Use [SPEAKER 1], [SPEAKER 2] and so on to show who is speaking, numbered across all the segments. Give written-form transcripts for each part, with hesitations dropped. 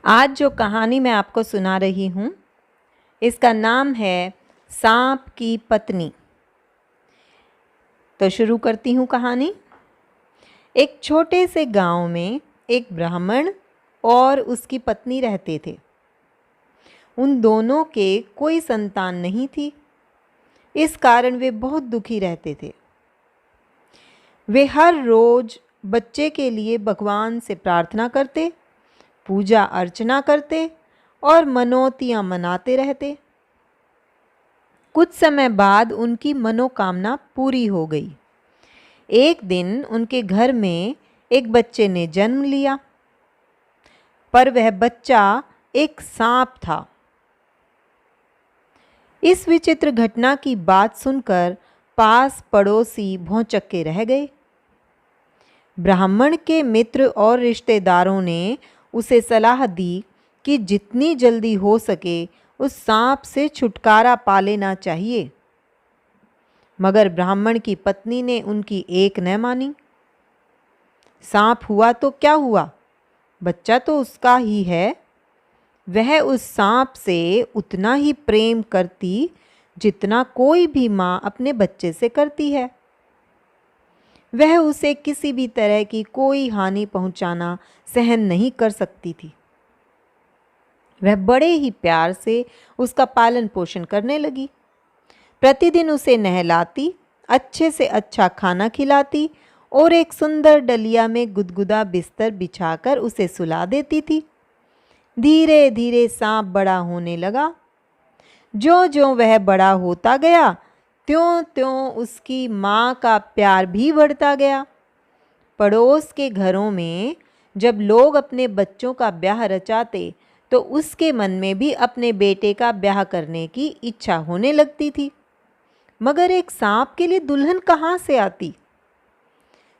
[SPEAKER 1] आज जो कहानी मैं आपको सुना रही हूँ, इसका नाम है सांप की पत्नी। तो शुरू करती हूँ कहानी। एक छोटे से गांव में एक ब्राह्मण और उसकी पत्नी रहते थे। उन दोनों के कोई संतान नहीं थी, इस कारण वे बहुत दुखी रहते थे। वे हर रोज बच्चे के लिए भगवान से प्रार्थना करते, पूजा अर्चना करते और मनौतियां मनाते रहते। कुछ समय बाद उनकी मनोकामना पूरी हो गई। एक दिन उनके घर में एक बच्चे ने जन्म लिया, पर वह बच्चा एक सांप था। इस विचित्र घटना की बात सुनकर पास पड़ोसी भौंचक्के रह गए। ब्राह्मण के मित्र और रिश्तेदारों ने उसे सलाह दी कि जितनी जल्दी हो सके उस सांप से छुटकारा पा लेना चाहिए, मगर ब्राह्मण की पत्नी ने उनकी एक न मानी। सांप हुआ तो क्या हुआ, बच्चा तो उसका ही है। वह उस सांप से उतना ही प्रेम करती जितना कोई भी माँ अपने बच्चे से करती है। वह उसे किसी भी तरह की कोई हानि पहुंचाना सहन नहीं कर सकती थी। वह बड़े ही प्यार से उसका पालन पोषण करने लगी। प्रतिदिन उसे नहलाती, अच्छे से अच्छा खाना खिलाती और एक सुंदर डलिया में गुदगुदा बिस्तर बिछाकर उसे सुला देती थी। धीरे धीरे सांप बड़ा होने लगा। जो जो वह बड़ा होता गया, त्यों त्यों उसकी माँ का प्यार भी बढ़ता गया। पड़ोस के घरों में जब लोग अपने बच्चों का ब्याह रचाते तो उसके मन में भी अपने बेटे का ब्याह करने की इच्छा होने लगती थी, मगर एक सांप के लिए दुल्हन कहाँ से आती।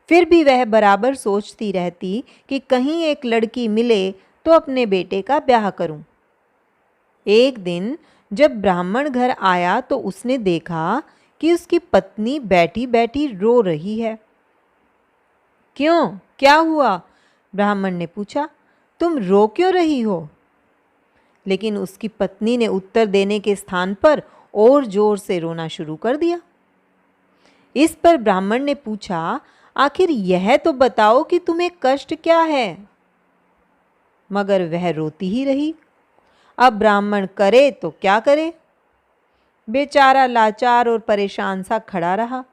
[SPEAKER 1] फिर भी वह बराबर सोचती रहती कि कहीं एक लड़की मिले तो अपने बेटे का ब्याह करूं। एक दिन जब ब्राह्मण घर आया तो उसने देखा कि उसकी पत्नी बैठी बैठी रो रही है। क्यों, क्या हुआ? ब्राह्मण ने पूछा। तुम रो क्यों रही हो? लेकिन उसकी पत्नी ने उत्तर देने के स्थान पर और जोर से रोना शुरू कर दिया। इस पर ब्राह्मण ने पूछा, आखिर यह तो बताओ कि तुम्हें कष्ट क्या है? मगर वह रोती ही रही। अब ब्राह्मण करे तो क्या करे? बेचारा लाचार और परेशान सा खड़ा रहा।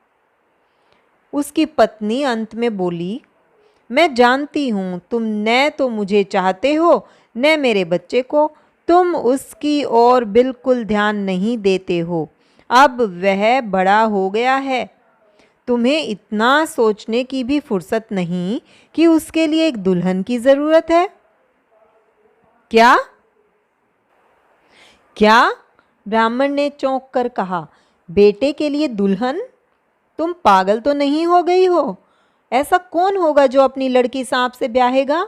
[SPEAKER 1] उसकी पत्नी अंत में बोली, मैं जानती हूं तुम न तो मुझे चाहते हो न मेरे बच्चे को। तुम उसकी ओर बिल्कुल ध्यान नहीं देते हो। अब वह बड़ा हो गया है, तुम्हें इतना सोचने की भी फुर्सत नहीं कि उसके लिए एक दुल्हन की जरूरत है। क्या क्या? ब्राह्मण ने चौंक कर कहा, बेटे के लिए दुल्हन? तुम पागल तो नहीं हो गई हो? ऐसा कौन होगा जो अपनी लड़की सांप से ब्याहेगा?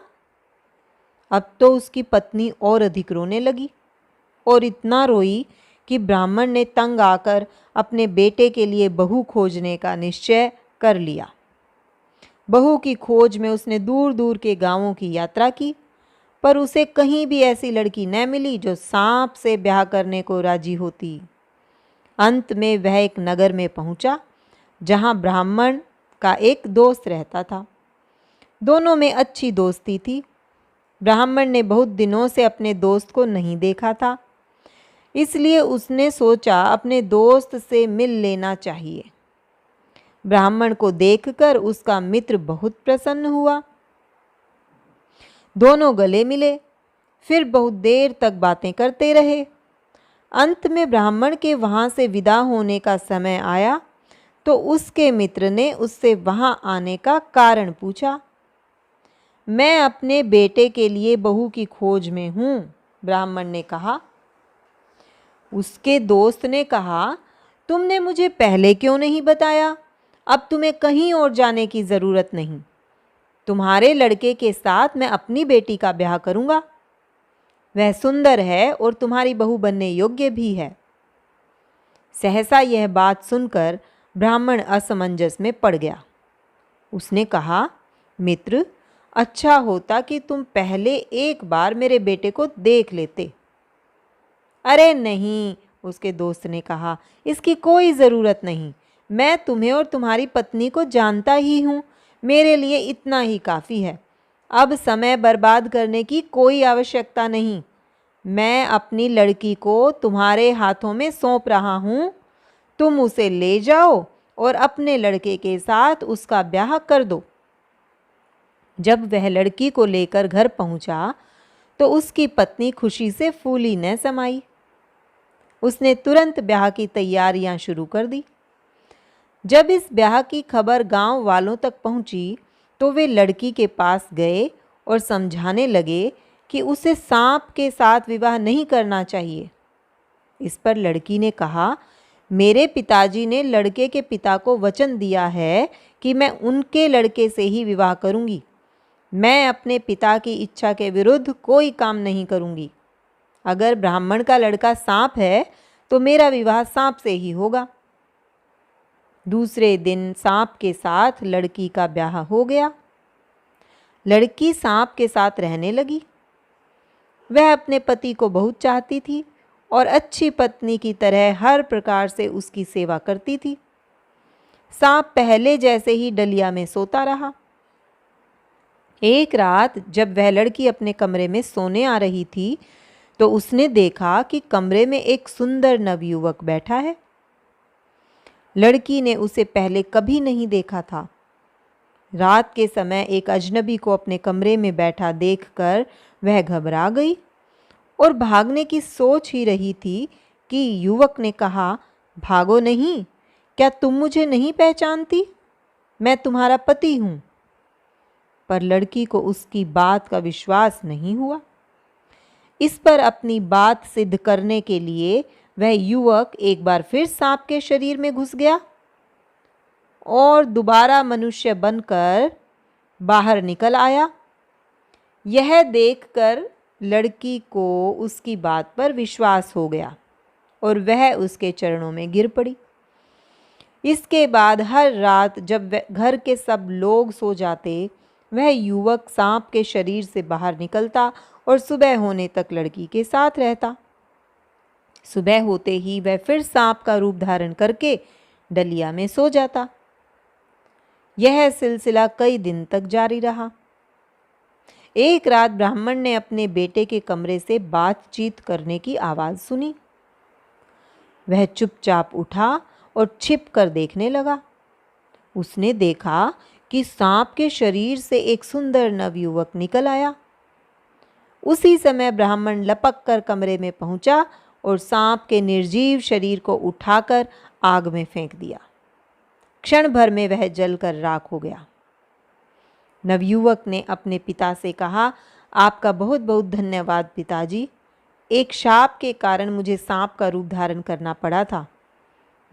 [SPEAKER 1] अब तो उसकी पत्नी और अधिक रोने लगी और इतना रोई कि ब्राह्मण ने तंग आकर अपने बेटे के लिए बहू खोजने का निश्चय कर लिया। बहू की खोज में उसने दूर दूर के गांवों की यात्रा की, पर उसे कहीं भी ऐसी लड़की न मिली जो सांप से ब्याह करने को राजी होती। अंत में वह एक नगर में पहुंचा जहां ब्राह्मण का एक दोस्त रहता था। दोनों में अच्छी दोस्ती थी। ब्राह्मण ने बहुत दिनों से अपने दोस्त को नहीं देखा था, इसलिए उसने सोचा अपने दोस्त से मिल लेना चाहिए। ब्राह्मण को देखकर उसका मित्र बहुत प्रसन्न हुआ। दोनों गले मिले, फिर बहुत देर तक बातें करते रहे। अंत में ब्राह्मण के वहां से विदा होने का समय आया तो उसके मित्र ने उससे वहां आने का कारण पूछा। मैं अपने बेटे के लिए बहू की खोज में हूं, ब्राह्मण ने कहा। उसके दोस्त ने कहा, तुमने मुझे पहले क्यों नहीं बताया? अब तुम्हें कहीं और जाने की जरूरत नहीं। तुम्हारे लड़के के साथ मैं अपनी बेटी का ब्याह करूंगा। वह सुंदर है और तुम्हारी बहू बनने योग्य भी है। सहसा यह बात सुनकर ब्राह्मण असमंजस में पड़ गया। उसने कहा, मित्र, अच्छा होता कि तुम पहले एक बार मेरे बेटे को देख लेते। अरे नहीं, उसके दोस्त ने कहा, इसकी कोई ज़रूरत नहीं। मैं तुम्हें और तुम्हारी पत्नी को जानता ही हूँ। मेरे लिए इतना ही काफ़ी है। अब समय बर्बाद करने की कोई आवश्यकता नहीं। मैं अपनी लड़की को तुम्हारे हाथों में सौंप रहा हूँ। तुम उसे ले जाओ और अपने लड़के के साथ उसका ब्याह कर दो। जब वह लड़की को लेकर घर पहुंचा तो उसकी पत्नी खुशी से फूली न समाई। उसने तुरंत ब्याह की तैयारियां शुरू कर दी। जब इस ब्याह की खबर गांव वालों तक पहुंची तो वे लड़की के पास गए और समझाने लगे कि उसे सांप के साथ विवाह नहीं करना चाहिए। इस पर लड़की ने कहा, मेरे पिताजी ने लड़के के पिता को वचन दिया है कि मैं उनके लड़के से ही विवाह करूंगी। मैं अपने पिता की इच्छा के विरुद्ध कोई काम नहीं करूंगी। अगर ब्राह्मण का लड़का सांप है तो मेरा विवाह सांप से ही होगा। दूसरे दिन सांप के साथ लड़की का ब्याह हो गया। लड़की सांप के साथ रहने लगी। वह अपने पति को बहुत चाहती थी और अच्छी पत्नी की तरह हर प्रकार से उसकी सेवा करती थी। सांप पहले जैसे ही डलिया में सोता रहा। एक रात जब वह लड़की अपने कमरे में सोने आ रही थी तो उसने देखा कि कमरे में एक सुंदर नवयुवक बैठा है। लड़की ने उसे पहले कभी नहीं देखा था। रात के समय एक अजनबी को अपने कमरे में बैठा देखकर वह घबरा गई और भागने की सोच ही रही थी कि युवक ने कहा, भागो नहीं, क्या तुम मुझे नहीं पहचानती? मैं तुम्हारा पति हूं। पर लड़की को उसकी बात का विश्वास नहीं हुआ। इस पर अपनी बात सिद्ध करने के लिए वह युवक एक बार फिर सांप के शरीर में घुस गया और दोबारा मनुष्य बनकर बाहर निकल आया। यह देखकर लड़की को उसकी बात पर विश्वास हो गया और वह उसके चरणों में गिर पड़ी। इसके बाद हर रात जब घर के सब लोग सो जाते, वह युवक सांप के शरीर से बाहर निकलता और सुबह होने तक लड़की के साथ रहता। सुबह होते ही वह फिर सांप का रूप धारण करके डलिया में सो जाता। यह सिलसिला कई दिन तक जारी रहा। एक रात ब्राह्मण ने अपने बेटे के कमरे से बातचीत करने की आवाज़ सुनी। वह चुपचाप उठा और छिप कर देखने लगा। उसने देखा कि सांप के शरीर से एक सुंदर नवयुवक निकल आया। उसी समय ब्राह्मण लपक कर कमरे में पहुंचा और सांप के निर्जीव शरीर को उठाकर आग में फेंक दिया। क्षण भर में वह जलकर राख हो गया। नवयुवक ने अपने पिता से कहा, आपका बहुत बहुत धन्यवाद पिताजी। एक शाप के कारण मुझे सांप का रूप धारण करना पड़ा था।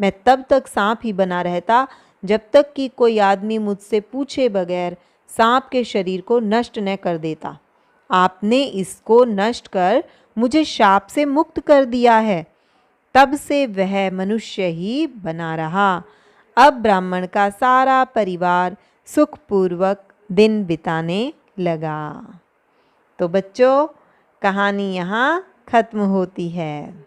[SPEAKER 1] मैं तब तक सांप ही बना रहता जब तक कि कोई आदमी मुझसे पूछे बगैर सांप के शरीर को नष्ट न कर देता। आपने इसको नष्ट कर मुझे शाप से मुक्त कर दिया है। तब से वह मनुष्य ही बना रहा। अब ब्राह्मण का सारा परिवार सुखपूर्वक दिन बिताने लगा। तो बच्चों, कहानी यहाँ खत्म होती है।